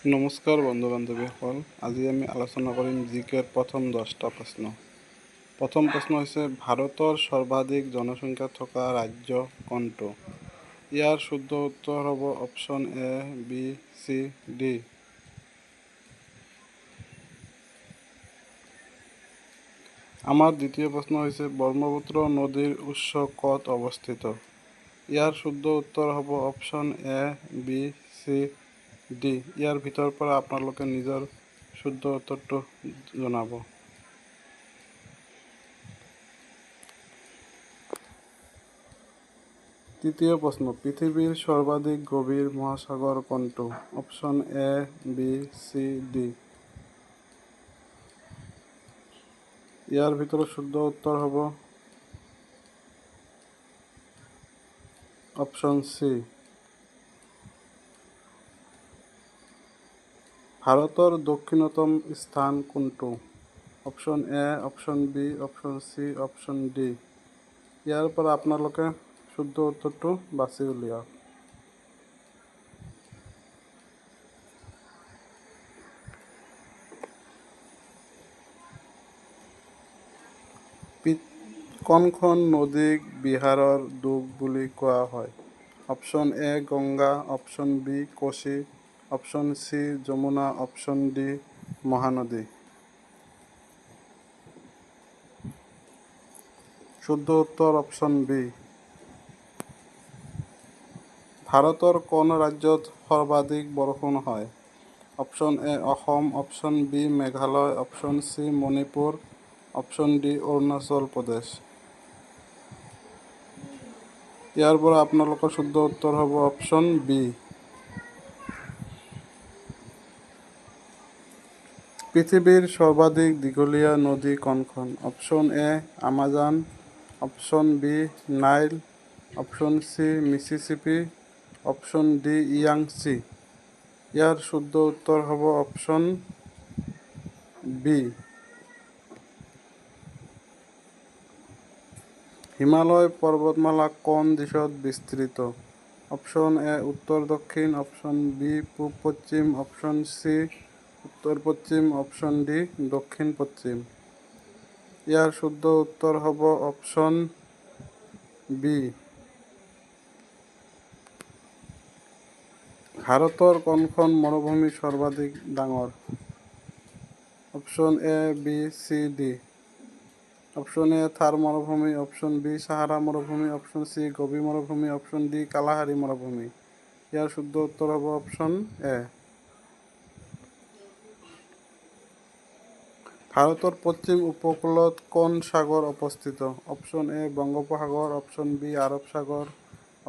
নমস্কাৰ বন্ধু বান্ধৱীসকল। আজি আমি আলোচনা কৰিম জিকেৰ প্ৰথম 10টা প্ৰশ্ন। প্ৰথম প্ৰশ্ন হৈছে ভাৰতৰ সৰ্বাধিক জনসংখ্যা থকা ৰাজ্য কোনটো? ইয়াৰ শুদ্ধ উত্তৰ হ'ব option A, B, C, D. আমাৰ দ্বিতীয় প্ৰশ্ন হৈছে ব্ৰহ্মপুত্ৰ নদীৰ উৎস ক'ত অৱস্থিত? ইয়াৰ শুদ্ধ উত্তৰ হ'ব option A, B, C, D. ইয়াৰ ভিতৰৰ পৰা আপোনালোকে নিজৰ শুদ্ধ উত্তৰটো জনাব। তৃতীয় প্ৰশ্ন পৃথিৱীৰ সৰ্বাধিক গভীৰ মহাসাগৰ কোনটো? Option A, B, C, D. ইয়াৰ ভিতৰত শুদ্ধ উত্তৰ হ'ব অপশ্যন চি। ভাৰতৰ দক্ষিণতম স্থান কোনটো? Option A, option B, option C, option D. ইয়াৰ পৰা আপোনালোকে শুদ্ধ উত্তৰটো বাছি উলিয়াওক। কোনখন নদীক বিহাৰৰ দুখ বুলি কোৱা হয়? Option A Ganga, option B Kosi, option C Yamuna, option D Mahanadi. শুদ্ধ উত্তৰ অপশ্যন বি। ভাৰতৰ কোন ৰাজ্যত সৰ্বাধিক বৰষুণ হয়? Option A Assam, option B Meghalaya, option C Manipur, option D Arunachal Pradesh. ইয়াৰ পৰা আপোনালোকৰ শুদ্ধ উত্তৰ হ'ব অপশ্যন বি। পৃথিৱীৰ সৰ্বাধিক দীঘলীয়া নদী কোনখন? Option A Amazon, option B Nile, option C Mississippi, option D Yangtze. ইয়াৰ শুদ্ধ উত্তৰ হ'ব অপশ্যন বি। হিমালয় পৰ্বতমালা কোন দিশত বিস্তৃত? অপশ্যন এ উত্তৰ দক্ষিণ, অপশ্যন বি পূব পশ্চিম, অপশ্যন চি উত্তৰ পশ্চিম, অপশ্যন ডি দক্ষিণ পশ্চিম। ইয়াৰ শুদ্ধ উত্তৰ হ'ব অপশ্যন বি। ভাৰতৰ কোনখন মৰুভূমি সৰ্বাধিক ডাঙৰ? Option A, B, C, D. Option A Thar মৰুভূমি, অপশ্যন বি সাহাৰা মৰুভূমি, অপশ্যন চি গবি মৰুভূমি, অপশ্যন ডি কালাহাৰী মৰুভূমি। ইয়াৰ শুদ্ধ উত্তৰ হ'ব অপশ্যন এ। ভাৰতৰ পশ্চিম উপকূলত কোন সাগৰ অৱস্থিত? অপশ্যন এ বংগোপসাগৰ, অপশ্যন বি আৰৱ সাগৰ,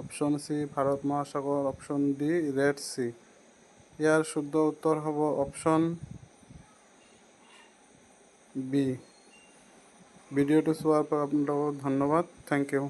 অপশ্যন চি ভাৰত মহাসাগৰ, অপশ্যন ডি ৰেড চি। ইয়াৰ শুদ্ধ উত্তৰ হ'ব অপশ্যন বি। ভিডিঅ'টো চোৱাৰ পৰা আপোনালোকক ধন্যবাদ। Thank U.